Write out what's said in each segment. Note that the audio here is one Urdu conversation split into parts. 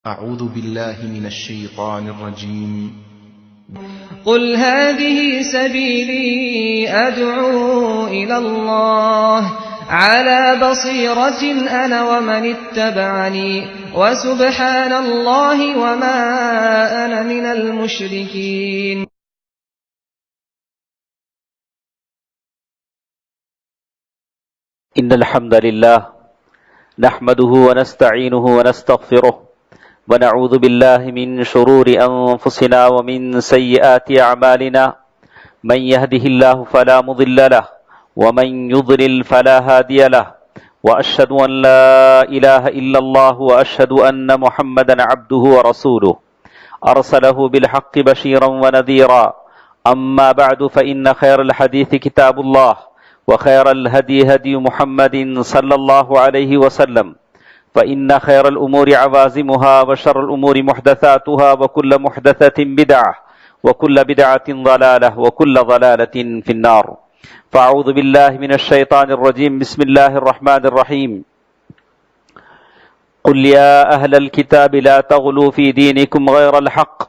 أعوذ بالله من الشيطان الرجيم قل هذه سبيلي أدعو إلى الله على بصيرة أنا ومن اتبعني وسبحان الله وما أنا من المشركين. إن الحمد لله نحمده ونستعينه ونستغفره ونعوذ بالله من شرور أنفسنا ومن سيئات أعمالنا من يهده الله فلا مضل له ومن يضلل فلا هادي له وأشهد أن لا إله إلا الله وأشهد أن محمدا عبده ورسوله أرسله بالحق بشيرا ونذيرا أما بعد فإن خير الحديث كتاب الله وخير الهدي هدي محمد صلى الله عليه وسلم فإن خير الأمور عوازمها وشر الأمور محدثاتها وكل محدثة بدعة وكل بدعة ضلالة وكل ضلالة في النار. فأعوذ بالله من الشيطان الرجيم. بسم الله الرحمن الرحيم. قل يا أهل الكتاب لا تغلوا في دينكم غير الحق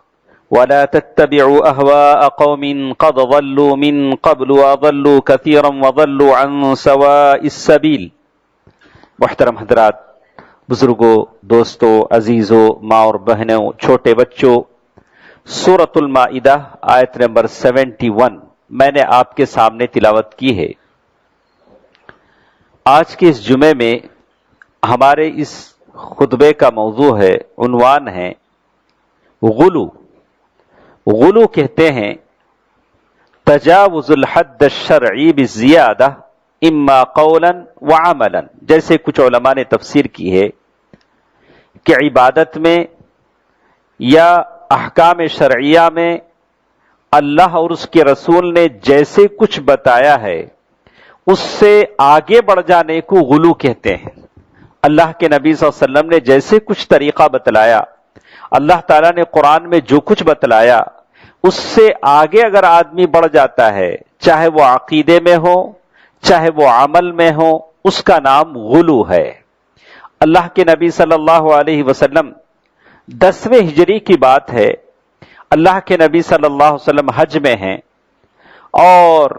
ولا تتبعوا أهواء قوم قد ضلوا من قبل وضلوا كثيرا وضلوا عن سواء السبيل. محترم حضرات، بزرگوں، دوستوں، عزیزوں، ماں اور بہنوں، چھوٹے بچوں، سورۃ المائدہ آیت نمبر 71 میں نے آپ کے سامنے تلاوت کی ہے۔ آج کے اس جمعے میں ہمارے اس خطبے کا موضوع ہے، عنوان ہے غلو۔ غلو کہتے ہیں تجاوز الحد الشرعی بالزیادہ اما قولا وعملا، جیسے کچھ علماء نے تفسیر کی ہے کہ عبادت میں یا احکام شرعیہ میں اللہ اور اس کے رسول نے جیسے کچھ بتایا ہے اس سے آگے بڑھ جانے کو غلو کہتے ہیں۔ اللہ کے نبی صلی اللہ علیہ وسلم نے جیسے کچھ طریقہ بتلایا، اللہ تعالیٰ نے قرآن میں جو کچھ بتلایا، اس سے آگے اگر آدمی بڑھ جاتا ہے، چاہے وہ عقیدے میں ہو چاہے وہ عمل میں ہو، اس کا نام غلو ہے۔ اللہ کے نبی صلی اللہ علیہ وسلم 10ویں ہجری کی بات ہے، اللہ کے نبی صلی اللہ علیہ وسلم حج میں ہیں اور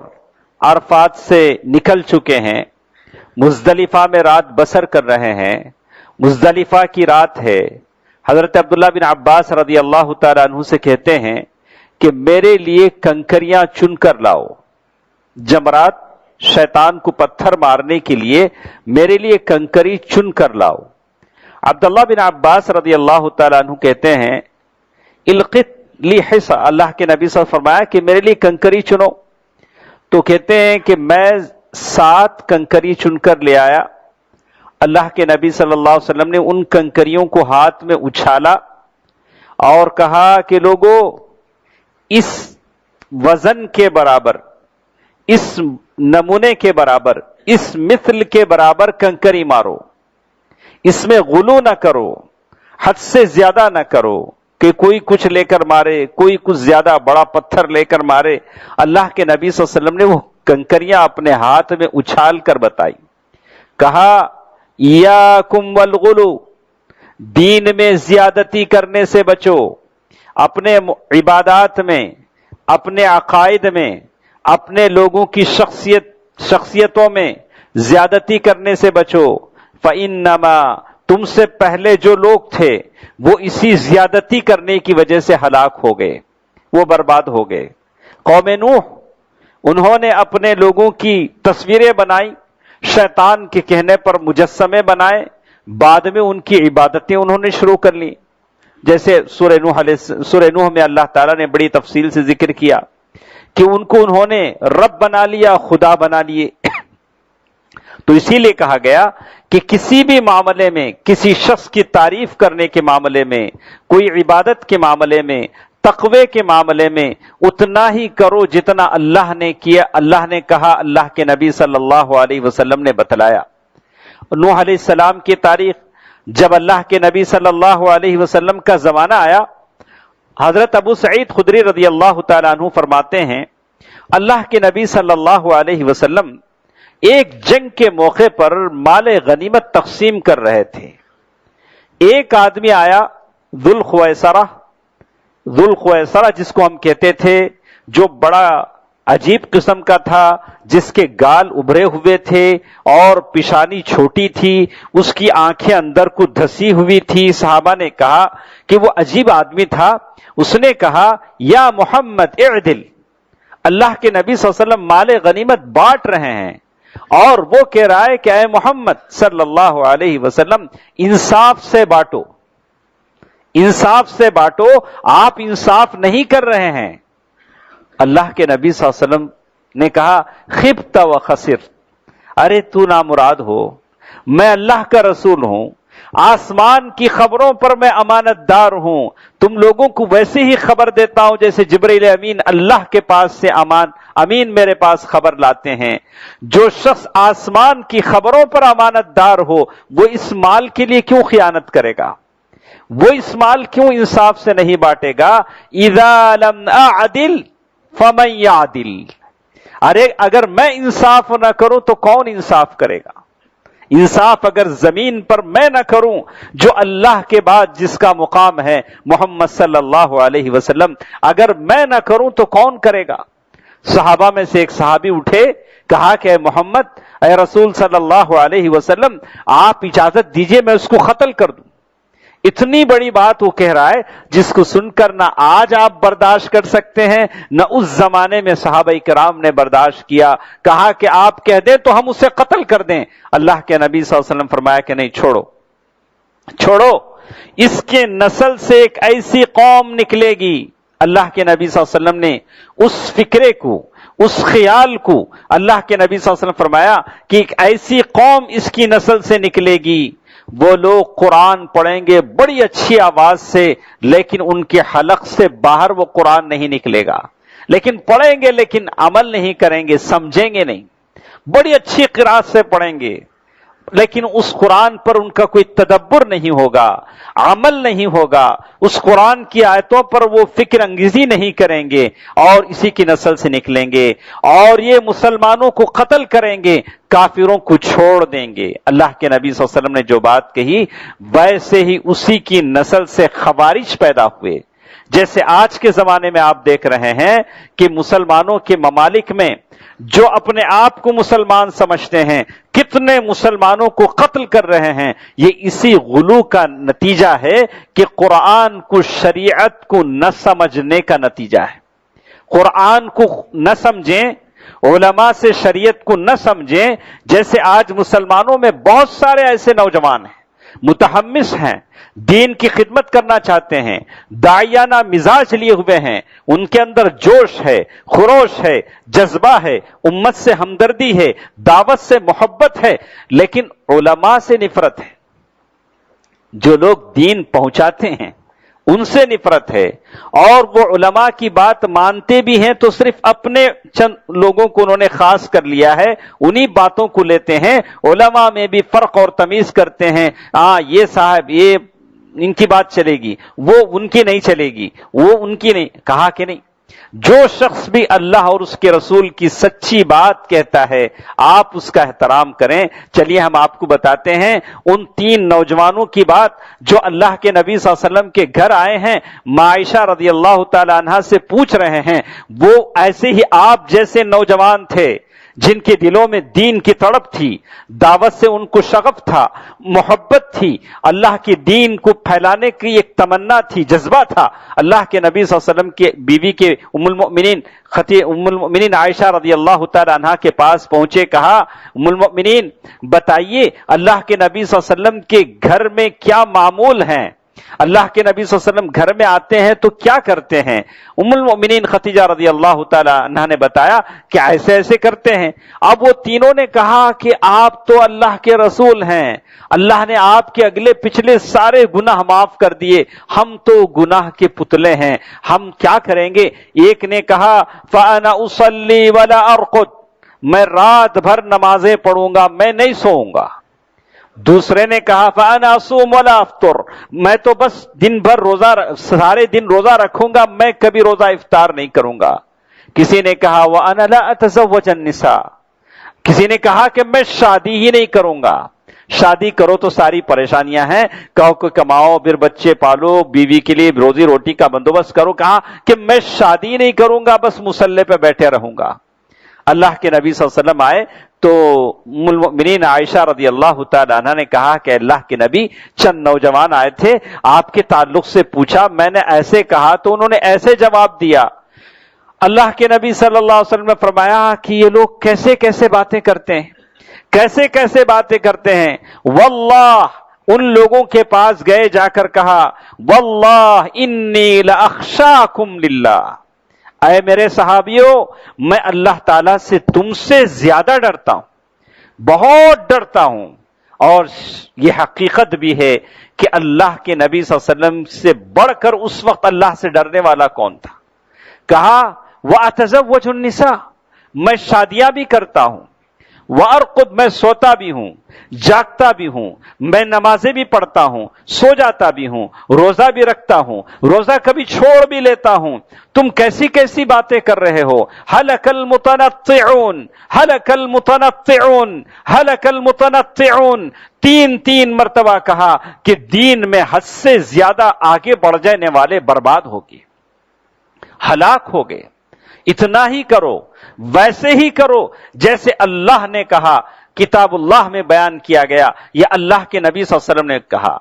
عرفات سے نکل چکے ہیں، مزدلفہ میں رات بسر کر رہے ہیں۔ مزدلفہ کی رات ہے، حضرت عبداللہ بن عباس رضی اللہ تعالیٰ عنہ سے کہتے ہیں کہ میرے لیے کنکریاں چن کر لاؤ، جمرات شیطان کو پتھر مارنے کے لیے میرے لیے کنکری چن کر لاؤ۔ عبداللہ بن عباس رضی اللہ تعالیٰ عنہ کہتے ہیں القط لی حصا، اللہ کے نبی صلی اللہ علیہ وسلم فرمایا کہ میرے لیے کنکری چنو، تو کہتے ہیں کہ میں 7 کنکری چن کر لے آیا۔ اللہ کے نبی صلی اللہ علیہ وسلم نے ان کنکریوں کو ہاتھ میں اچھالا اور کہا کہ لوگوں، اس وزن کے برابر، اس نمونے کے برابر، اس مثل کے برابر کنکری مارو، اس میں غلو نہ کرو، حد سے زیادہ نہ کرو کہ کوئی کچھ لے کر مارے، کوئی کچھ زیادہ بڑا پتھر لے کر مارے۔ اللہ کے نبی صلی اللہ علیہ وسلم نے وہ کنکریاں اپنے ہاتھ میں اچھال کر بتائی، کہا ایاکم والغلو، دین میں زیادتی کرنے سے بچو، اپنے عبادات میں، اپنے عقائد میں، اپنے لوگوں کی شخصیتوں میں زیادتی کرنے سے بچو۔ فَإِنَّمَا، تم سے پہلے جو لوگ تھے وہ اسی زیادتی کرنے کی وجہ سے ہلاک ہو گئے، وہ برباد ہو گئے۔ قوم نوح، انہوں نے اپنے لوگوں کی تصویریں بنائی، شیطان کے کہنے پر مجسمے بنائے، بعد میں ان کی عبادتیں انہوں نے شروع کر لی، جیسے سورہ نوح میں اللہ تعالیٰ نے بڑی تفصیل سے ذکر کیا کہ ان کو انہوں نے رب بنا لیا، خدا بنا لیے۔ تو اسی لیے کہا گیا کہ کسی بھی معاملے میں، کسی شخص کی تعریف کرنے کے معاملے میں، کوئی عبادت کے معاملے میں، تقوی کے معاملے میں اتنا ہی کرو جتنا اللہ نے کیا، اللہ نے کہا، اللہ کے نبی صلی اللہ علیہ وسلم نے بتلایا۔ نوح علیہ السلام کی تاریخ، جب اللہ کے نبی صلی اللہ علیہ وسلم کا زمانہ آیا، حضرت ابو سعید خدری رضی اللہ تعالیٰ عنہ فرماتے ہیں اللہ کے نبی صلی اللہ علیہ وسلم ایک جنگ کے موقع پر مال غنیمت تقسیم کر رہے تھے۔ ایک آدمی آیا ذوالخویسرہ جس کو ہم کہتے تھے، جو بڑا عجیب قسم کا تھا، جس کے گال ابھرے ہوئے تھے اور پیشانی چھوٹی تھی، اس کی آنکھیں اندر کو دھسی ہوئی تھی. صحابہ نے کہا کہ وہ عجیب آدمی تھا. اس نے کہا یا محمد اعدل، اللہ کے نبی صلی اللہ علیہ وسلم مال غنیمت بانٹ رہے ہیں اور وہ کہہ رہا ہے کہ اے محمد صلی اللہ علیہ وسلم انصاف سے بانٹو، انصاف سے بانٹو، آپ انصاف نہیں کر رہے ہیں. اللہ کے نبی صلی اللہ علیہ وسلم نے کہا خبت و خسر، ارے تو نامراد ہو، میں اللہ کا رسول ہوں، آسمان کی خبروں پر میں امانت دار ہوں. تم لوگوں کو ویسے ہی خبر دیتا ہوں جیسے جبرائیل امین اللہ کے پاس سے امین میرے پاس خبر لاتے ہیں. جو شخص آسمان کی خبروں پر امانت دار ہو وہ اس مال کے لیے کیوں خیانت کرے گا؟ وہ اس مال کیوں انصاف سے نہیں بانٹے گا؟ اذا لم اعدل فمن یعدل، ارے اگر میں انصاف نہ کروں تو کون انصاف کرے گا؟ انصاف اگر زمین پر میں نہ کروں، جو اللہ کے بعد جس کا مقام ہے محمد صلی اللہ علیہ وسلم، اگر میں نہ کروں تو کون کرے گا؟ صحابہ میں سے ایک صحابی اٹھے، کہا کہ اے محمد، اے رسول صلی اللہ علیہ وسلم، آپ اجازت دیجئے میں اس کو قتل کر دوں. اتنی بڑی بات وہ کہہ رہا ہے جس کو سن کر نہ آج آپ برداشت کر سکتے ہیں نہ اس زمانے میں صحابہ کرام نے برداشت کیا. کہا کہ آپ کہہ دیں تو ہم اسے قتل کر دیں. اللہ کے نبی صلی اللہ علیہ وسلم فرمایا کہ نہیں، چھوڑو، اس کے نسل سے ایک ایسی قوم نکلے گی. اللہ کے نبی صلی اللہ علیہ وسلم نے اس فکرے کو، اس خیال کو، اللہ کے نبی صلی اللہ علیہ وسلم فرمایا کہ ایک ایسی قوم اس کی نسل سے نکلے گی، وہ لوگ قرآن پڑھیں گے بڑی اچھی آواز سے، لیکن ان کے حلق سے باہر وہ قرآن نہیں نکلے گا. لیکن پڑھیں گے لیکن عمل نہیں کریں گے، سمجھیں گے نہیں. بڑی اچھی قرات سے پڑھیں گے لیکن اس قرآن پر ان کا کوئی تدبر نہیں ہوگا، عمل نہیں ہوگا، اس قرآن کی آیتوں پر وہ فکر انگیزی نہیں کریں گے اور اسی کی نسل سے نکلیں گے اور یہ مسلمانوں کو قتل کریں گے، کافروں کو چھوڑ دیں گے. اللہ کے نبی صلی اللہ علیہ وسلم نے جو بات کہی ویسے ہی اسی کی نسل سے خوارج پیدا ہوئے. جیسے آج کے زمانے میں آپ دیکھ رہے ہیں کہ مسلمانوں کے ممالک میں جو اپنے آپ کو مسلمان سمجھتے ہیں کتنے مسلمانوں کو قتل کر رہے ہیں. یہ اسی غلو کا نتیجہ ہے کہ قرآن کو، شریعت کو نہ سمجھنے کا نتیجہ ہے. قرآن کو نہ سمجھیں، علماء سے شریعت کو نہ سمجھیں. جیسے آج مسلمانوں میں بہت سارے ایسے نوجوان ہیں، متحمس ہیں، دین کی خدمت کرنا چاہتے ہیں، داعیانہ مزاج لیے ہوئے ہیں، ان کے اندر جوش ہے، خروش ہے، جذبہ ہے، امت سے ہمدردی ہے، دعوت سے محبت ہے، لیکن علماء سے نفرت ہے. جو لوگ دین پہنچاتے ہیں ان سے نفرت ہے، اور وہ علماء کی بات مانتے بھی ہیں تو صرف اپنے چند لوگوں کو انہوں نے خاص کر لیا ہے، انہی باتوں کو لیتے ہیں. علماء میں بھی فرق اور تمیز کرتے ہیں. یہ صاحب یہ ان کی بات چلے گی، وہ ان کی نہیں چلے گی، وہ ان کی نہیں. کہا کہ نہیں، جو شخص بھی اللہ اور اس کے رسول کی سچی بات کہتا ہے آپ اس کا احترام کریں. چلیے ہم آپ کو بتاتے ہیں ان 3 نوجوانوں کی بات جو اللہ کے نبی صلی اللہ علیہ وسلم کے گھر آئے ہیں، عائشہ رضی اللہ تعالی عنہا سے پوچھ رہے ہیں. وہ ایسے ہی آپ جیسے نوجوان تھے جن کے دلوں میں دین کی تڑپ تھی، دعوت سے ان کو شغف تھا، محبت تھی، اللہ کے دین کو پھیلانے کی ایک تمنا تھی، جذبہ تھا. اللہ کے نبی صلی اللہ علیہ وسلم کے بیوی کے ام المؤمنین عائشہ رضی اللہ تعالی عنہا کے پاس پہنچے. کہا ام المؤمنین بتائیے اللہ کے نبی صلی اللہ علیہ وسلم کے گھر میں کیا معمول ہیں، اللہ کے نبی صلی اللہ علیہ وسلم گھر میں آتے ہیں تو کیا کرتے ہیں؟ ام المؤمنین خدیجہ رضی اللہ تعالی عنہا نے بتایا کہ ایسے ایسے کرتے ہیں. اب وہ تینوں نے کہا کہ آپ تو اللہ کے رسول ہیں، اللہ نے آپ کے اگلے پچھلے سارے گناہ معاف کر دیے، ہم تو گناہ کے پتلے ہیں، ہم کیا کریں گے؟ ایک نے کہا فَأَنَا أُصَلِّي وَلَا أَرْقُدُ، میں رات بھر نمازیں پڑھوں گا، میں نہیں سوؤں گا. دوسرے نے کہا فَأَنَا أَصُومُ وَلَا أَفْطُرُ، میں تو بس دن بھر سارے دن روزہ رکھوں گا، میں کبھی روزہ افطار نہیں کروں گا. کسی نے کہا وَأَنَا لَا أَتَزَوَّجُ النِّسَاءَ، کسی نے کہا کہ میں شادی ہی نہیں کروں گا. شادی کرو تو ساری پریشانیاں ہیں، کہو کہ کماؤ پھر بچے پالو، بیوی کے لیے روزی روٹی کا بندوبست کرو، کہا کہ میں شادی نہیں کروں گا، بس مصلی پہ بیٹھے رہوں گا۔ اللہ کے نبی صلی اللہ علیہ وسلم آئے تو ام المؤمنین عائشہ رضی اللہ تعالی عنہ نے کہا کہ اللہ کے نبی، چند نوجوان آئے تھے، آپ کے تعلق سے پوچھا، میں نے ایسے کہا تو انہوں نے ایسے جواب دیا۔ اللہ کے نبی صلی اللہ علیہ وسلم نے فرمایا کہ یہ لوگ کیسے کیسے باتیں کرتے ہیں، کیسے کیسے باتیں کرتے ہیں۔ واللہ، ان لوگوں کے پاس گئے، جا کر کہا واللہ انی لاخشاکم للہ، اے میرے صحابیوں، میں اللہ تعالیٰ سے تم سے زیادہ ڈرتا ہوں، بہت ڈرتا ہوں۔ اور یہ حقیقت بھی ہے کہ اللہ کے نبی صلی اللہ علیہ وسلم سے بڑھ کر اس وقت اللہ سے ڈرنے والا کون تھا؟ کہا وَأَتَزَوَّجُ النِّسَاءَ، میں شادیاں بھی کرتا ہوں، وَأَرْقُدُ، میں سوتا بھی ہوں، جاگتا بھی ہوں، میں نمازیں بھی پڑھتا ہوں، سو جاتا بھی ہوں، روزہ بھی رکھتا ہوں، روزہ کبھی چھوڑ بھی لیتا ہوں، تم کیسی کیسی باتیں کر رہے ہو؟ هَلَكَ الْمُتَنَطِّعُونَ هَلَكَ الْمُتَنَطِّعُونَ هَلَكَ الْمُتَنَطِّعُونَ، تین مرتبہ کہا کہ دین میں حد سے زیادہ آگے بڑھ جانے والے برباد ہوگی، ہلاک ہو گئے۔ اتنا ہی کرو، ویسے ہی کرو جیسے اللہ نے کہا، کتاب اللہ میں بیان کیا گیا، یا اللہ کے نبی صلی اللہ علیہ وسلم نے کہا۔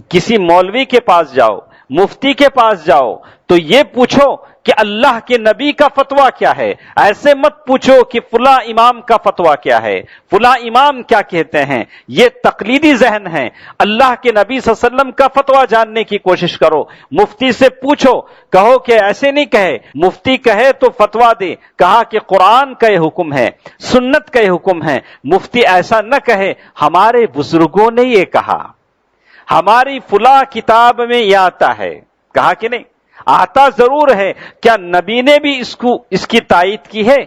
کسی مولوی کے پاس جاؤ، مفتی کے پاس جاؤ تو یہ پوچھو کہ اللہ کے نبی کا فتویٰ کیا ہے، ایسے مت پوچھو کہ فلاں امام کا فتویٰ کیا ہے، فلاں امام کیا کہتے ہیں، یہ تقلیدی ذہن ہے۔ اللہ کے نبی صلی اللہ علیہ وسلم کا فتویٰ جاننے کی کوشش کرو، مفتی سے پوچھو، کہو کہ ایسے نہیں کہے، مفتی کہے تو فتویٰ دے، کہا کہ قرآن کا یہ حکم ہے، سنت کا یہ حکم ہے، مفتی ایسا نہ کہے ہمارے بزرگوں نے یہ کہا، ہماری فلاں کتاب میں یہ آتا ہے، کہا کہ نہیں؟ آتا ضرور ہے، کیا نبی نے بھی اس کی تائید کی ہے؟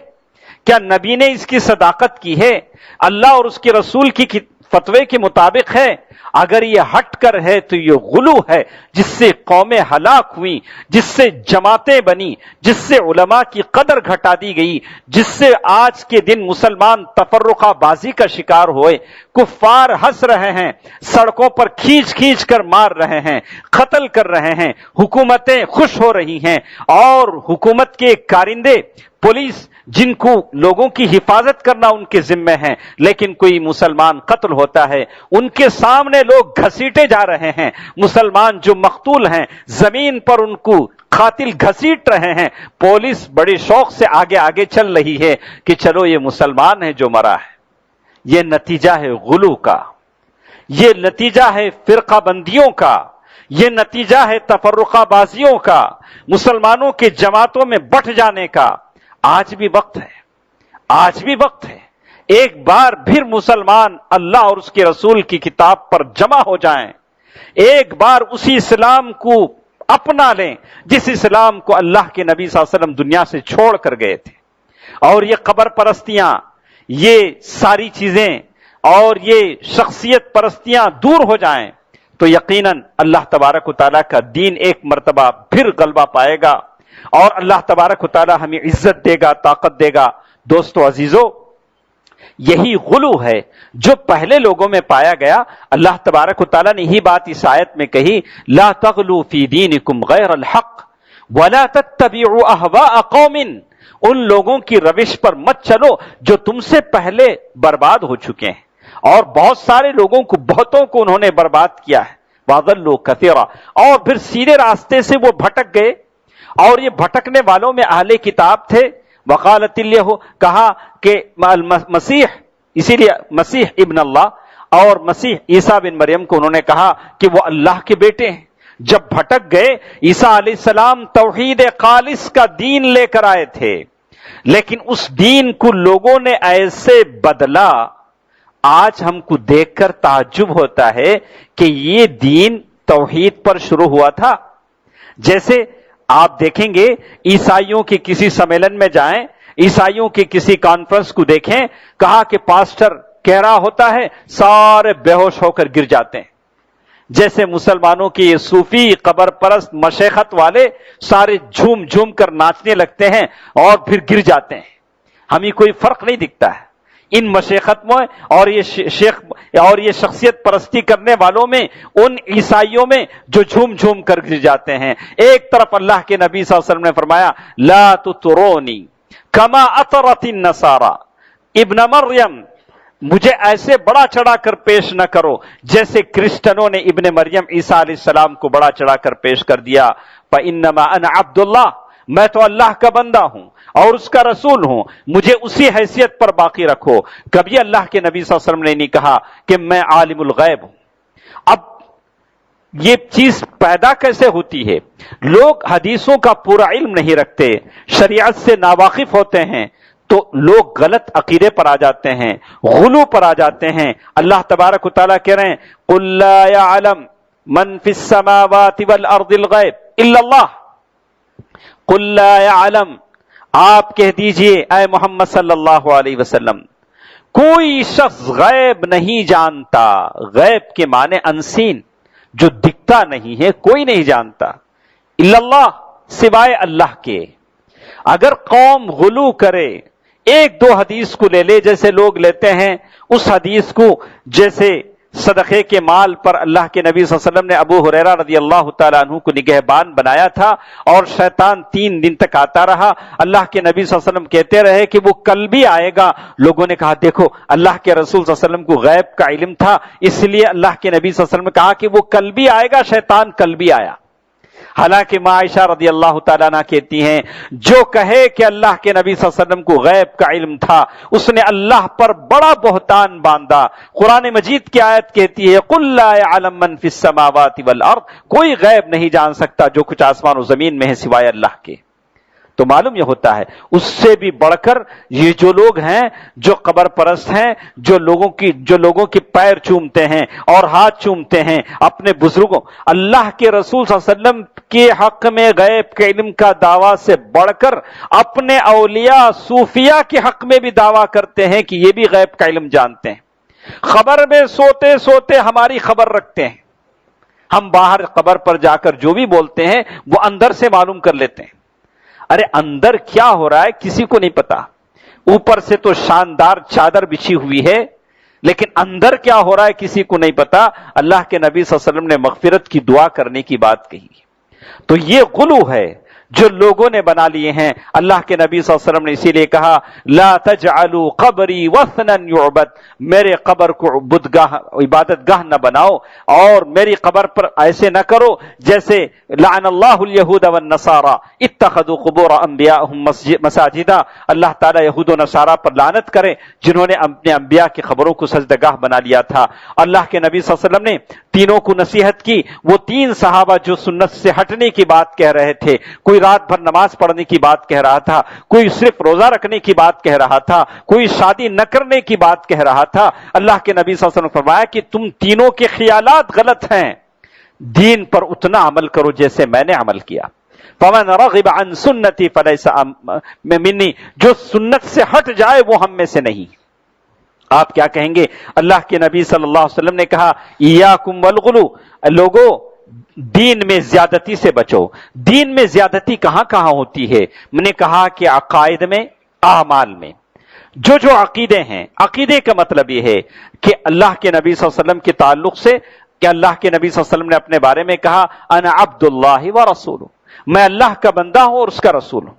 کیا نبی نے اس کی صداقت کی ہے؟ اللہ اور اس کے رسول کی فتوے کے مطابق ہے؟ اگر یہ ہٹ کر ہے تو یہ غلو ہے، جس سے قومیں ہلاک ہوئیں، جس سے جماعتیں بنی، جس سے علماء کی قدر گھٹا دی گئی، جس سے آج کے دن مسلمان تفرقہ بازی کا شکار ہوئے، کفار ہنس رہے ہیں، سڑکوں پر کھینچ کھینچ کر مار رہے ہیں، قتل کر رہے ہیں، حکومتیں خوش ہو رہی ہیں، اور حکومت کے کارندے، پولیس، جن کو لوگوں کی حفاظت کرنا ان کے ذمہ ہے، لیکن کوئی مسلمان قتل ہوتا ہے، ان کے سامنے لوگ گھسیٹے جا رہے ہیں، مسلمان جو مقتول ہیں زمین پر ان کو قاتل گھسیٹ رہے ہیں، پولیس بڑے شوق سے آگے آگے چل رہی ہے کہ چلو یہ مسلمان ہے جو مرا ہے۔ یہ نتیجہ ہے غلو کا، یہ نتیجہ ہے فرقہ بندیوں کا، یہ نتیجہ ہے تفرقہ بازیوں کا، مسلمانوں کے جماعتوں میں بٹ جانے کا۔ آج بھی وقت ہے، آج بھی وقت ہے، ایک بار پھر مسلمان اللہ اور اس کے رسول کی کتاب پر جمع ہو جائیں، ایک بار اسی اسلام کو اپنا لیں جس اسلام کو اللہ کے نبی صلی اللہ علیہ وسلم دنیا سے چھوڑ کر گئے تھے، اور یہ قبر پرستیاں، یہ ساری چیزیں اور یہ شخصیت پرستیاں دور ہو جائیں تو یقیناً اللہ تبارک و تعالیٰ کا دین ایک مرتبہ پھر غلبہ پائے گا، اور اللہ تبارک و تعالیٰ ہمیں عزت دے گا، طاقت دے گا۔ دوستو عزیزو، یہی غلو ہے جو پہلے لوگوں میں پایا گیا۔ اللہ تبارک و تعالیٰ نے یہی بات اس آیت میں کہی، لا تغلو فی دینکم غیر الحق ولا تتبعوا اہواء قوم، ان لوگوں کی روش پر مت چلو جو تم سے پہلے برباد ہو چکے ہیں، اور بہت سارے لوگوں کو، بہتوں کو انہوں نے برباد کیا ہے، وَضَلُّوا كَثِيرًا، اور پھر سیدھے راستے سے وہ بھٹک گئے، اور یہ بھٹکنے والوں میں اہل کتاب تھے۔ وقالت الیہ، کہا کہ مسیح، اسی لیے مسیح ابن اللہ اور مسیح عیسیٰ بن مریم کو انہوں نے کہا کہ وہ اللہ کے بیٹے ہیں۔ جب بھٹک گئے، عیسیٰ علیہ السلام توحید خالص کا دین لے کر آئے تھے، لیکن اس دین کو لوگوں نے ایسے بدلا، آج ہم کو دیکھ کر تعجب ہوتا ہے کہ یہ دین توحید پر شروع ہوا تھا۔ جیسے آپ دیکھیں گے عیسائیوں کے کسی سمیلن میں جائیں، عیسائیوں کے کسی کانفرنس کو دیکھیں، کہا کہ پاسٹر کہہ رہا ہوتا ہے، سارے بے ہوش ہو کر گر جاتے ہیں۔ جیسے مسلمانوں کے یہ صوفی قبر پرست مشیخت والے سارے جھوم جھوم کر ناچنے لگتے ہیں اور پھر گر جاتے ہیں، ہمیں کوئی فرق نہیں دکھتا ہے۔ ان مشیخت میں اور یہ شخصیت پرستی کرنے والوں میں، ان عیسائیوں میں جو جھوم جھوم کر گر جاتے ہیں۔ ایک طرف اللہ کے نبی صلی اللہ علیہ وسلم نے فرمایا لا تطرونی کما اطرت النصارى ابن مریم، مجھے ایسے بڑا چڑھا کر پیش نہ کرو جیسے کرسچنوں نے ابن مریم عیسیٰ علیہ السلام کو بڑا چڑھا کر پیش کر دیا۔ فإنما انا عبد اللہ، میں تو اللہ کا بندہ ہوں اور اس کا رسول ہوں، مجھے اسی حیثیت پر باقی رکھو۔ کبھی اللہ کے نبی صلی اللہ علیہ وسلم نے نہیں کہا کہ میں عالم الغیب ہوں۔ اب یہ چیز پیدا کیسے ہوتی ہے؟ لوگ حدیثوں کا پورا علم نہیں رکھتے، شریعت سے ناواقف ہوتے ہیں، تو لوگ غلط عقیدے پر آ جاتے ہیں، غلو پر آ جاتے ہیں۔ اللہ تبارک و تعالیٰ کہہ رہے ہیں قل لا يعلم من في السماوات والارض الغیب الا اللہ، قل لا يعلم، آپ کہہ دیجئے اے محمد صلی اللہ علیہ وسلم، کوئی شخص غیب نہیں جانتا۔ غیب کے معنی انسین، جو دکھتا نہیں ہے، کوئی نہیں جانتا، الا اللہ، سوائے اللہ کے۔ اگر قوم غلو کرے، ایک دو حدیث کو لے لے جیسے لوگ لیتے ہیں، اس حدیث کو جیسے صدقے کے مال پر اللہ کے نبی صلی اللہ علیہ وسلم نے ابو ہریرہ رضی اللہ تعالیٰ عنہ کو نگہبان بنایا تھا اور شیطان 3 دن تک آتا رہا، اللہ کے نبی صلی اللہ علیہ وسلم کہتے رہے کہ وہ کل بھی آئے گا۔ لوگوں نے کہا دیکھو اللہ کے رسول صلی اللہ علیہ وسلم کو غیب کا علم تھا، اس لیے اللہ کے نبی صلی اللہ علیہ وسلم نے کہا کہ وہ کل بھی آئے گا، شیطان کل بھی آیا۔ حالانکہ ماں عائشہ رضی اللہ تعالیٰ عنہ کہتی ہیں جو کہے کہ اللہ کے نبی صلی اللہ علیہ وسلم کو غیب کا علم تھا، اس نے اللہ پر بڑا بہتان باندھا۔ قرآن مجید کی آیت کہتی ہے قل لا يعلم من فی السماوات والارض، کوئی غیب نہیں جان سکتا جو کچھ آسمان و زمین میں ہے سوائے اللہ کے۔ تو معلوم یہ ہوتا ہے اس سے بھی بڑھ کر یہ جو لوگ ہیں جو قبر پرست ہیں، جو لوگوں کی پیر چومتے ہیں اور ہاتھ چومتے ہیں اپنے بزرگوں، اللہ کے رسول صلی اللہ علیہ وسلم کے حق میں غیب کے علم کا دعویٰ سے بڑھ کر اپنے اولیاء صوفیاء کے حق میں بھی دعویٰ کرتے ہیں کہ یہ بھی غیب کا علم جانتے ہیں۔ خبر میں سوتے سوتے ہماری خبر رکھتے ہیں، ہم باہر قبر پر جا کر جو بھی بولتے ہیں وہ اندر سے معلوم کر لیتے ہیں۔ ارے اندر کیا ہو رہا ہے کسی کو نہیں پتا، اوپر سے تو شاندار چادر بچھی ہوئی ہے لیکن اندر کیا ہو رہا ہے کسی کو نہیں پتا۔ اللہ کے نبی صلی اللہ علیہ وسلم نے مغفرت کی دعا کرنے کی بات کہی، تو یہ غلو ہے جو لوگوں نے بنا لیے ہیں۔ اللہ کے نبی صلی اللہ علیہ وسلم نے اسی لیے کہا لا تجعلوا قبری وثنا يعبد، میرے قبر کو عبادت گاہ نہ بناؤ اور میری قبر پر ایسے نہ کرو جیسے لعن اللہ اليہود والنصارى اتخذوا قبور انبیاءهم مساجدا، اللہ تعالیٰ یہود و نصارہ پر لعنت کرے جنہوں نے اپنے انبیاء کی قبروں کو سجدہ گاہ بنا لیا تھا۔ اللہ کے نبی صلی اللہ علیہ وسلم نے تینوں کو نصیحت کی، وہ 3 صحابہ جو سنت سے ہٹنے کی بات کہہ رہے تھے، کوئی رات بھر نماز پڑھنے کی بات کہہ رہا تھا، کوئی صرف روزہ رکھنے کی بات کہہ رہا تھا، کوئی شادی نہ کرنے کی بات کہہ رہا تھا۔ اللہ کے نبی صلی اللہ علیہ وسلم نے فرمایا کہ تم تینوں کے خیالات غلط ہیں، دین پر اتنا عمل کرو جیسے میں نے عمل کیا۔ فمن رغب عن سنتی فلیس منی، جو سنت سے ہٹ جائے وہ ہم میں سے نہیں۔ آپ کیا کہیں گے؟ اللہ کے نبی صلی اللہ علیہ وسلم نے کہا ایاکم والغلو، لوگوں دین میں زیادتی سے بچو۔ دین میں زیادتی کہاں کہاں ہوتی ہے؟ میں نے کہا کہ عقائد میں، اعمال میں۔ جو عقیدے ہیں، عقیدے کا مطلب یہ ہے کہ اللہ کے نبی صلی اللہ علیہ وسلم کے تعلق سے کہ اللہ کے نبی صلی اللہ علیہ وسلم نے اپنے بارے میں کہا انا عبد اللہ ورسولہ، میں اللہ کا بندہ ہوں اور اس کا رسول ہوں۔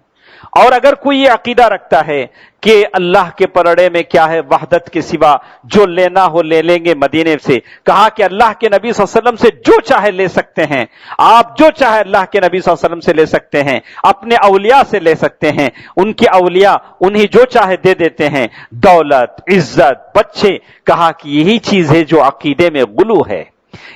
اور اگر کوئی یہ عقیدہ رکھتا ہے کہ اللہ کے پلڑے میں کیا ہے، وحدت کے سوا جو لینا ہو لے لیں گے مدینے سے، کہا کہ اللہ کے نبی صلی اللہ علیہ وسلم سے جو چاہے لے سکتے ہیں، آپ جو چاہے اللہ کے نبی صلی اللہ علیہ وسلم سے لے سکتے ہیں، اپنے اولیاء سے لے سکتے ہیں، ان کے اولیاء انہیں جو چاہے دے دیتے ہیں، دولت، عزت، بچے، کہا کہ یہی چیز ہے جو عقیدے میں غلو ہے،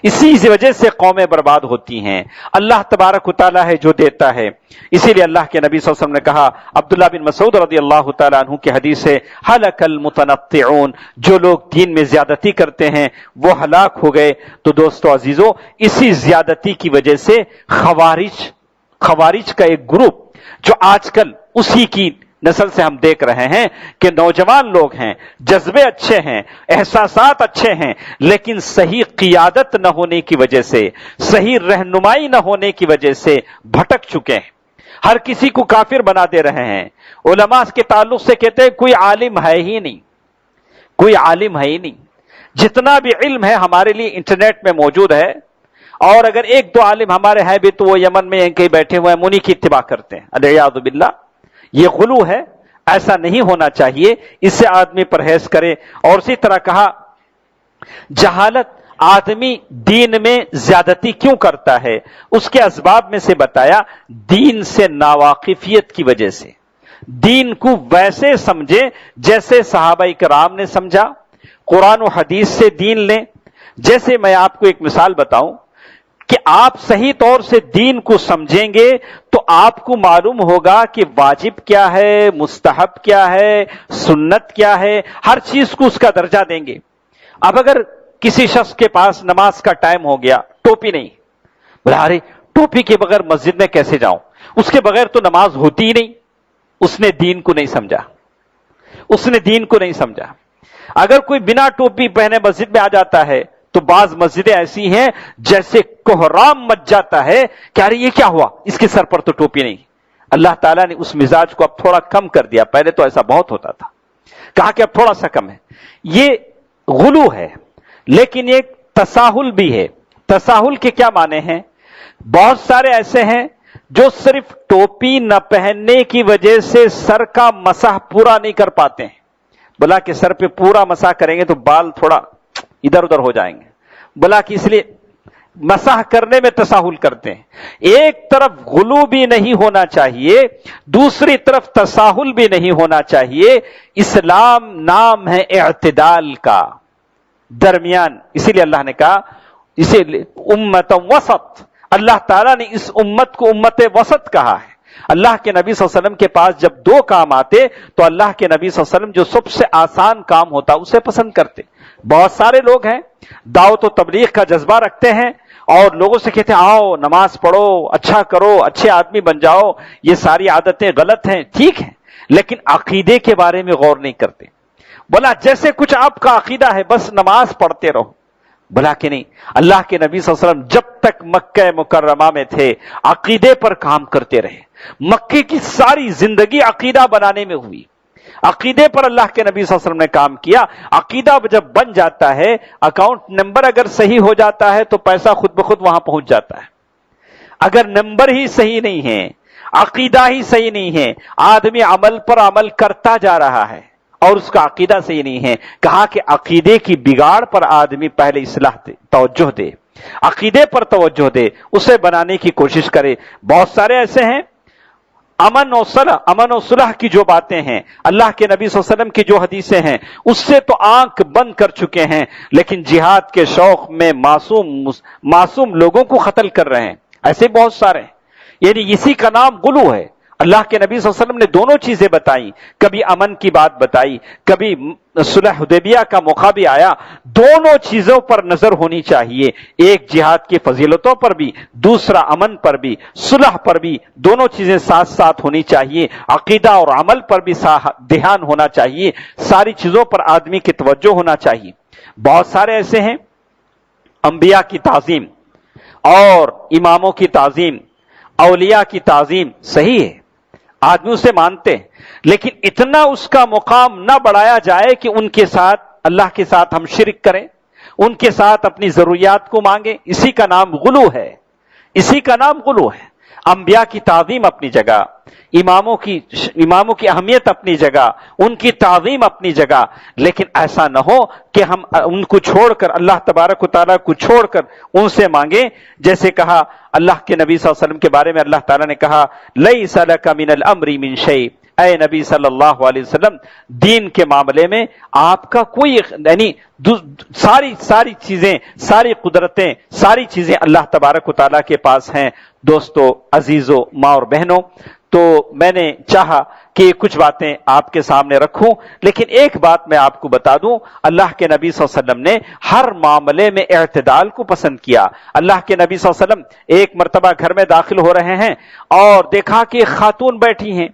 اسی وجہ سے قومیں برباد ہوتی ہیں۔ اللہ تبارک و تعالیٰ ہے جو دیتا ہے، اسی لیے اللہ کے نبی صلی اللہ علیہ وسلم نے کہا، عبداللہ بن مسعود رضی اللہ تعالیٰ عنہ کی حدیث ہے ہلک المتنطعون، جو لوگ دین میں زیادتی کرتے ہیں وہ ہلاک ہو گئے۔ تو دوستو عزیزو، اسی زیادتی کی وجہ سے خوارج کا ایک گروپ جو آج کل اسی کی نسل سے ہم دیکھ رہے ہیں کہ نوجوان لوگ ہیں، جذبے اچھے ہیں، احساسات اچھے ہیں، لیکن صحیح قیادت نہ ہونے کی وجہ سے، صحیح رہنمائی نہ ہونے کی وجہ سے بھٹک چکے ہیں، ہر کسی کو کافر بنا دے رہے ہیں۔ علماء کے تعلق سے کہتے ہیں کوئی عالم ہے ہی نہیں، کوئی عالم ہے ہی نہیں. جتنا بھی علم ہے ہمارے لیے انٹرنیٹ میں موجود ہے, اور اگر ایک دو عالم ہمارے ہیں بھی تو وہ یمن میں کہیں بیٹھے ہوئے ہیں, انہی کی اتباع کرتے ہیں. الیاذ باللہ, یہ غلو ہے, ایسا نہیں ہونا چاہیے, اس سے آدمی پرہیز کرے. اور اسی طرح کہا جہالت, آدمی دین میں زیادتی کیوں کرتا ہے, اس کے اسباب میں سے بتایا دین سے ناواقفیت کی وجہ سے. دین کو ویسے سمجھے جیسے صحابہ کرام نے سمجھا, قرآن و حدیث سے دین لیں. جیسے میں آپ کو ایک مثال بتاؤں کہ آپ صحیح طور سے دین کو سمجھیں گے تو آپ کو معلوم ہوگا کہ واجب کیا ہے, مستحب کیا ہے, سنت کیا ہے, ہر چیز کو اس کا درجہ دیں گے. اب اگر کسی شخص کے پاس نماز کا ٹائم ہو گیا, ٹوپی نہیں, بولا ارے ٹوپی کے بغیر مسجد میں کیسے جاؤں, اس کے بغیر تو نماز ہوتی ہی نہیں. اس نے دین کو نہیں سمجھا, اس نے دین کو نہیں سمجھا. اگر کوئی بنا ٹوپی پہنے مسجد میں آ جاتا ہے تو بعض مسجدیں ایسی ہیں جیسے کوہرام مچ جاتا ہے کہ ارے یہ کیا ہوا, اس کے سر پر تو ٹوپی نہیں. اللہ تعالیٰ نے اس مزاج کو اب تھوڑا کم کر دیا, پہلے تو ایسا بہت ہوتا تھا, کہا کہ اب تھوڑا سا کم ہے. یہ غلو ہے, لیکن ایک تساہل بھی ہے. تساہل کے کیا معنی ہیں؟ بہت سارے ایسے ہیں جو صرف ٹوپی نہ پہننے کی وجہ سے سر کا مسح پورا نہیں کر پاتے ہیں. بلا کہ سر پہ پورا مسح کریں گے تو بال تھوڑا ادھر ادھر ہو جائیں گے, بلا کہ اس لیے مسح کرنے میں تساہل کرتے ہیں. ایک طرف غلو بھی نہیں ہونا چاہیے, دوسری طرف تساہل بھی نہیں ہونا چاہیے. اسلام نام ہے اعتدال کا, درمیان. اسی لیے اللہ نے کہا اسے امت وسط. اللہ تعالیٰ نے اس امت کو امت وسط کہا ہے. اللہ کے نبی صلی اللہ علیہ وسلم کے پاس جب دو کام آتے تو اللہ کے نبی صلی اللہ علیہ وسلم جو سب سے آسان کام ہوتا اسے پسند کرتے. بہت سارے لوگ ہیں دعوت و تبلیغ کا جذبہ رکھتے ہیں اور لوگوں سے کہتے ہیں آؤ نماز پڑھو, اچھا کرو, اچھے آدمی بن جاؤ. یہ ساری عادتیں غلط ہیں, ٹھیک ہیں, لیکن عقیدے کے بارے میں غور نہیں کرتے. بولا جیسے کچھ آپ کا عقیدہ ہے بس نماز پڑھتے رہو. بلا کہ نہیں, اللہ کے نبی صلی اللہ علیہ وسلم جب تک مکہ مکرمہ میں تھے عقیدے پر کام کرتے رہے. مکے کی ساری زندگی عقیدہ بنانے میں ہوئی, عقیدے پر اللہ کے نبی صلی اللہ علیہ وسلم نے کام کیا. عقیدہ جب بن جاتا ہے, اکاؤنٹ نمبر اگر صحیح ہو جاتا ہے تو پیسہ خود بخود وہاں پہنچ جاتا ہے. اگر نمبر ہی صحیح نہیں ہے, عقیدہ ہی صحیح نہیں ہے, آدمی عمل پر عمل کرتا جا رہا ہے اور اس کا عقیدہ صحیح نہیں ہے, کہا کہ عقیدے کی بگاڑ پر آدمی پہلے اصلاح دے, توجہ دے, عقیدے پر توجہ دے, اسے بنانے کی کوشش کرے. بہت سارے ایسے ہیں امن و صلح کی جو باتیں ہیں, اللہ کے نبی صلی اللہ علیہ وسلم کی جو حدیثیں ہیں, اس سے تو آنکھ بند کر چکے ہیں, لیکن جہاد کے شوق میں معصوم لوگوں کو قتل کر رہے ہیں. ایسے بہت سارے ہیں. یعنی اسی کا نام غلو ہے. اللہ کے نبی صلی اللہ علیہ وسلم نے دونوں چیزیں بتائیں, کبھی امن کی بات بتائی, کبھی صلح حدیبیہ کا موقع بھی آیا. دونوں چیزوں پر نظر ہونی چاہیے, ایک جہاد کی فضیلتوں پر بھی, دوسرا امن پر بھی, صلح پر بھی. دونوں چیزیں ساتھ ساتھ ہونی چاہیے. عقیدہ اور عمل پر بھی دھیان ہونا چاہیے, ساری چیزوں پر آدمی کی توجہ ہونا چاہیے. بہت سارے ایسے ہیں انبیاء کی تعظیم اور اماموں کی تعظیم, اولیاء کی تعظیم صحیح ہے, آدمی اسے مانتے ہیں, لیکن اتنا اس کا مقام نہ بڑھایا جائے کہ ان کے ساتھ, اللہ کے ساتھ ہم شرک کریں, ان کے ساتھ اپنی ضروریات کو مانگیں. اسی کا نام غلو ہے, اسی کا نام غلو ہے. انبیاء کی تعظیم اپنی جگہ, اماموں کی اہمیت اپنی جگہ, ان کی تعظیم اپنی جگہ, لیکن ایسا نہ ہو کہ ہم ان کو چھوڑ کر, اللہ تبارک و تعالیٰ کو چھوڑ کر ان سے مانگیں. جیسے کہا اللہ کے نبی صلی اللہ علیہ وسلم کے بارے میں, اللہ تعالیٰ نے کہا لیس لک من الامر من شیء, اے نبی صلی اللہ علیہ وسلم دین کے معاملے میں آپ کا کوئی, یعنی ساری چیزیں, ساری قدرتیں, ساری چیزیں اللہ تبارک و تعالیٰ کے پاس ہیں. دوستو, عزیزو, ماں اور بہنوں, تو میں نے چاہا کہ کچھ باتیں آپ کے سامنے رکھوں, لیکن ایک بات میں آپ کو بتا دوں, اللہ کے نبی صلی اللہ علیہ وسلم نے ہر معاملے میں اعتدال کو پسند کیا. اللہ کے نبی صلی اللہ علیہ وسلم ایک مرتبہ گھر میں داخل ہو رہے ہیں اور دیکھا کہ ایک خاتون بیٹھی ہیں,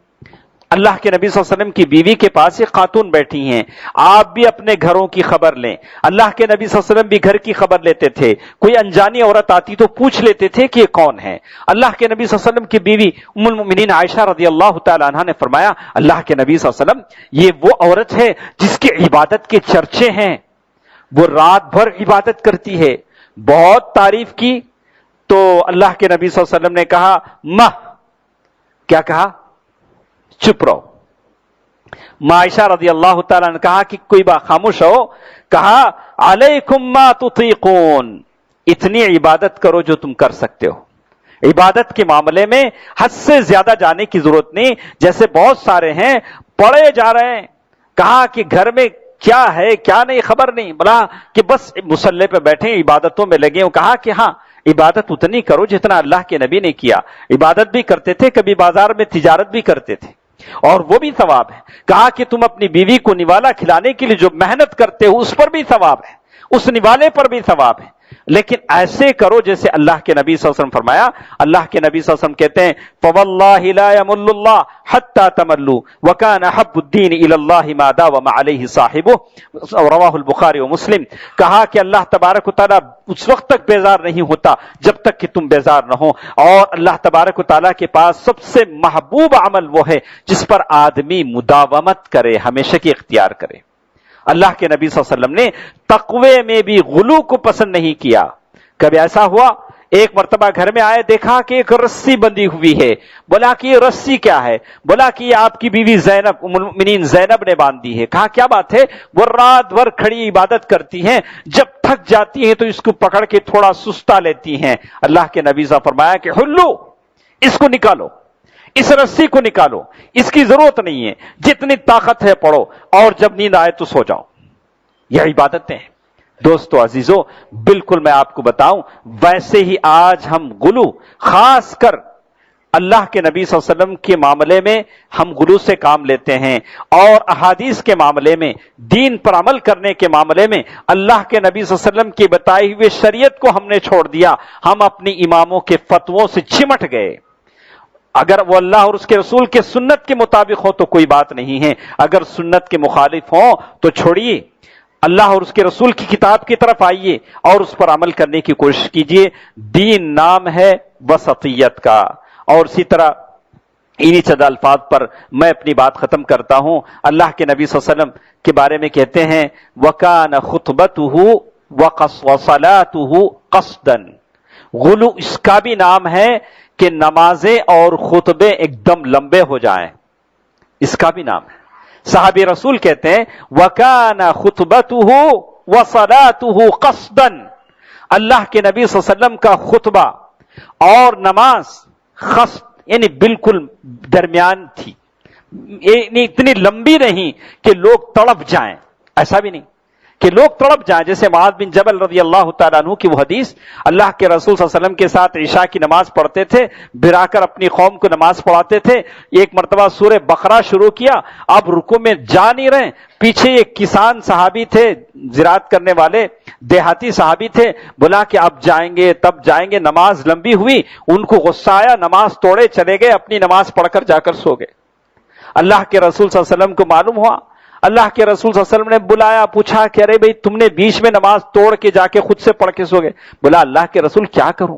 اللہ کے نبی صلی اللہ علیہ وسلم کی بیوی کے پاس ایک خاتون بیٹھی ہیں، آپ بھی اپنے گھروں کی خبر لیں۔ اللہ کے نبی صلی اللہ علیہ وسلم بھی گھر کی خبر لیتے تھے، کوئی انجانی عورت آتی تو پوچھ لیتے تھے کہ یہ کون ہے۔ اللہ کے نبی صلی اللہ علیہ وسلم کی بیوی ام المؤمنین عائشہ رضی اللہ تعالی عنہا نے فرمایا، اللہ کے نبی صلی اللہ علیہ وسلم یہ وہ عورت ہے جس کی عبادت کے چرچے ہیں، وہ رات بھر عبادت کرتی ہے، بہت تعریف کی۔ تو اللہ کے نبی صلی اللہ علیہ وسلم نے کہا مہ، کیا کہا؟ چپ رہو۔ عائشہ رضی اللہ تعالیٰ نے کہا کہ کوئی بات، خاموش ہو۔ کہا علیکم ما تطیقون، اتنی عبادت کرو جو تم کر سکتے ہو۔ عبادت کے معاملے میں حد سے زیادہ جانے کی ضرورت نہیں، جیسے بہت سارے ہیں پڑے جا رہے ہیں۔ کہا کہ گھر میں کیا ہے کیا نہیں خبر نہیں، بلا کہ بس مصلی پہ بیٹھے عبادتوں میں لگے ہوں۔ کہا کہ ہاں عبادت اتنی کرو جتنا اللہ کے نبی نے کیا۔ عبادت بھی کرتے تھے، کبھی بازار میں تجارت بھی کرتے تھے، اور وہ بھی ثواب ہے۔ کہا کہ تم اپنی بیوی کو نوالا کھلانے کے لیے جو محنت کرتے ہو اس پر بھی ثواب ہے، اس نوالے پر بھی ثواب ہے، لیکن ایسے کرو جیسے اللہ کے نبی صلی اللہ علیہ وسلم فرمایا۔ اللہ کے نبی صلی اللہ علیہ وسلم کہتے ہیں فواللہ لا یمل اللہ حتی تملوا وکان احب الدین الی اللہ ما داوم علیہ صاحبہ، رواہ البخاری و مسلم۔ کہا کہ اللہ تبارک و تعالیٰ اس وقت تک بیزار نہیں ہوتا جب تک کہ تم بیزار نہ ہو، اور اللہ تبارک و تعالیٰ کے پاس سب سے محبوب عمل وہ ہے جس پر آدمی مداومت کرے، ہمیشہ کی اختیار کرے۔ اللہ کے نبی صلی اللہ علیہ وسلم نے تقوی میں بھی غلو کو پسند نہیں کیا۔ کبھی ایسا ہوا ایک مرتبہ گھر میں آئے، دیکھا کہ ایک رسی بندھی ہوئی ہے، بولا کہ یہ رسی کیا ہے؟ بولا کہ یہ آپ کی بیوی زینب ام المؤمنین زینب نے باندھی ہے۔ کہا کیا بات ہے؟ وہ رات بھر کھڑی عبادت کرتی ہیں، جب تھک جاتی ہیں تو اس کو پکڑ کے تھوڑا سستا لیتی ہیں۔ اللہ کے نبی صلی اللہ علیہ وسلم فرمایا کہ ہلو، اس کو نکالو، اس رسی کو نکالو، اس کی ضرورت نہیں ہے، جتنی طاقت ہے پڑھو، اور جب نیند آئے تو سو جاؤ۔ یہ عبادتیں ہیں دوستو عزیزو۔ بالکل میں آپ کو بتاؤں، ویسے ہی آج ہم غلو، خاص کر اللہ کے نبی صلی اللہ علیہ وسلم کے معاملے میں ہم غلو سے کام لیتے ہیں، اور احادیث کے معاملے میں، دین پر عمل کرنے کے معاملے میں اللہ کے نبی صلی اللہ علیہ وسلم کی بتائی ہوئے شریعت کو ہم نے چھوڑ دیا، ہم اپنی اماموں کے فتووں سے چمٹ گئے۔ اگر وہ اللہ اور اس کے رسول کے سنت کے مطابق ہو تو کوئی بات نہیں ہے، اگر سنت کے مخالف ہوں تو چھوڑیے، اللہ اور اس کے رسول کی کتاب کی طرف آئیے اور اس پر عمل کرنے کی کوشش کیجیے۔ دین نام ہے وسطیت کا۔ اور اسی طرح انہی چند الفاظ پر میں اپنی بات ختم کرتا ہوں۔ اللہ کے نبی صلی اللہ علیہ وسلم کے بارے میں کہتے ہیں وَكَانَ خُطْبَتُهُ وَصَلَاتُهُ قَصْدًا۔ غلو اس کا بھی نام ہے کہ نمازیں اور خطبے ایک دم لمبے ہو جائیں، اس کا بھی نام ہے۔ صحابی رسول کہتے ہیں وَكَانَ خُطْبَتُهُ وَصَلَاتُهُ قَصْدًا۔ اللہ کے نبی صلی اللہ علیہ وسلم کا خطبہ اور نماز قصد یعنی بالکل درمیان تھی، اتنی لمبی نہیں کہ لوگ تڑپ جائیں، ایسا بھی نہیں کہ لوگ تڑپ جائیں۔ جیسے معاذ بن جبل رضی اللہ تعالیٰ عنہ کی وہ حدیث، اللہ کے رسول صلی اللہ علیہ وسلم کے ساتھ عشاء کی نماز پڑھتے تھے، بھرا کر اپنی قوم کو نماز پڑھاتے تھے۔ ایک مرتبہ سورہ بقرہ شروع کیا، اب رکوع میں جا نہیں رہے، پیچھے ایک کسان صحابی تھے، زراعت کرنے والے دیہاتی صحابی تھے، بولا کہ اب جائیں گے تب جائیں گے، نماز لمبی ہوئی، ان کو غصہ آیا، نماز توڑے چلے گئے، اپنی نماز پڑھ کر جا کر سو گئے۔ اللہ کے رسول صلی اللہ علیہ وسلم کو معلوم ہوا، اللہ کے رسول صلی اللہ علیہ وسلم نے بلایا، پوچھا کہ ارے بھائی تم نے بیچ میں نماز توڑ کے جا کے خود سے پڑھ کے سو گئے۔ بولا اللہ کے رسول کیا کروں،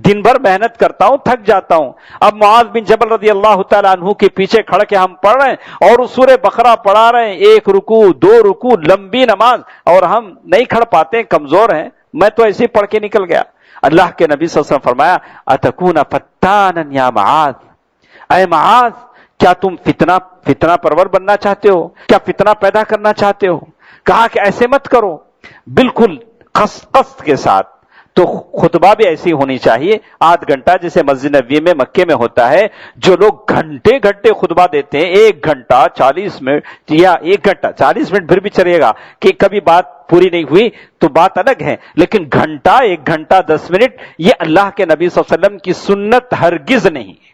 دن بھر محنت کرتا ہوں، تھک جاتا ہوں۔ اب معاذ بن جبل رضی اللہ تعالیٰ عنہ کے پیچھے کھڑ کے ہم پڑھ رہے ہیں اور سورہ بقرہ پڑھا رہے ہیں، ایک رکوع دو رکوع لمبی نماز، اور ہم نہیں کھڑ پاتے، کمزور ہیں، میں تو ایسے ہی پڑھ کے نکل گیا۔ اللہ کے نبی صلی اللہ علیہ وسلم فرمایا اتکون فتانا یا معاذ، اے معاذ کیا تم فتنہ پرور بننا چاہتے ہو، کیا فتنہ پیدا کرنا چاہتے ہو؟ کہا کہ ایسے مت کرو، بالکل قصد کے ساتھ۔ تو خطبہ بھی ایسی ہونی چاہیے، آدھ گھنٹہ جیسے مسجد نبوی میں مکے میں ہوتا ہے، جو لوگ گھنٹے گھنٹے خطبہ دیتے ہیں، 1 گھنٹہ 40 منٹ یا 1 گھنٹہ 40 منٹ پھر بھی چلے گا کہ کبھی بات پوری نہیں ہوئی تو بات الگ ہے، لیکن گھنٹہ 1 گھنٹہ 10 منٹ یہ اللہ کے نبی صلی اللہ علیہ وسلم کی سنت ہرگز نہیں ہے۔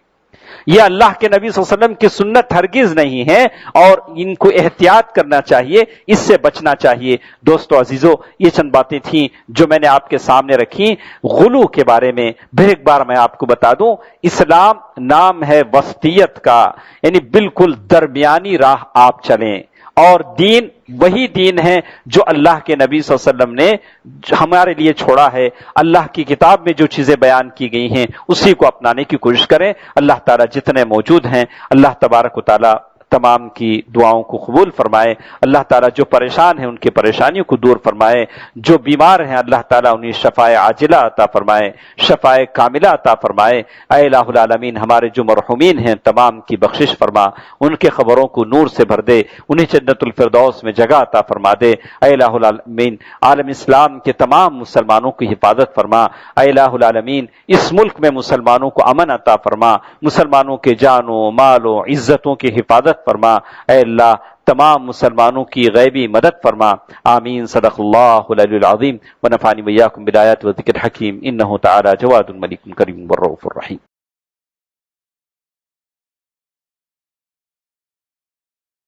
یہ اللہ کے نبی صلی اللہ علیہ وسلم کی سنت ہرگز نہیں ہے اور ان کو احتیاط کرنا چاہیے، اس سے بچنا چاہیے۔ دوستو عزیزو، یہ چند باتیں تھیں جو میں نے آپ کے سامنے رکھی غلو کے بارے میں۔ پھر ایک بار میں آپ کو بتا دوں، اسلام نام ہے وسطیت کا، یعنی بالکل درمیانی راہ آپ چلیں، اور دین وہی دین ہے جو اللہ کے نبی صلی اللہ علیہ وسلم نے ہمارے لیے چھوڑا ہے۔ اللہ کی کتاب میں جو چیزیں بیان کی گئی ہیں اسی کو اپنانے کی کوشش کریں۔ اللہ تعالیٰ جتنے موجود ہیں، اللہ تبارک و تعالیٰ تمام کی دعاؤں کو قبول فرمائے۔ اللہ تعالیٰ جو پریشان ہیں ان کی پریشانیوں کو دور فرمائے، جو بیمار ہیں اللہ تعالیٰ انہیں شفائے عاجلہ عطا فرمائے، شفائے کاملہ عطا فرمائے۔ اے الہ العالمین، ہمارے جو مرحومین ہیں تمام کی بخشش فرما، ان کے قبروں کو نور سے بھر دے، انہیں جنت الفردوس میں جگہ عطا فرما دے۔ اے الہ العالمین، عالم اسلام کے تمام مسلمانوں کی حفاظت فرما۔ اے الہ العالمین، اس ملک میں مسلمانوں کو امن عطا فرما، مسلمانوں کے جانوں مالوں عزتوں کی حفاظت فرما۔ اے اللہ، تمام مسلمانوں کی غیبی مدد فرما۔ آمین۔ صدق اللہ العلی العظیم ونفعنی وإياكم بالآیات والذکر الحکیم، انہ تعالی جواد ملک کریم والرؤوف الرحیم۔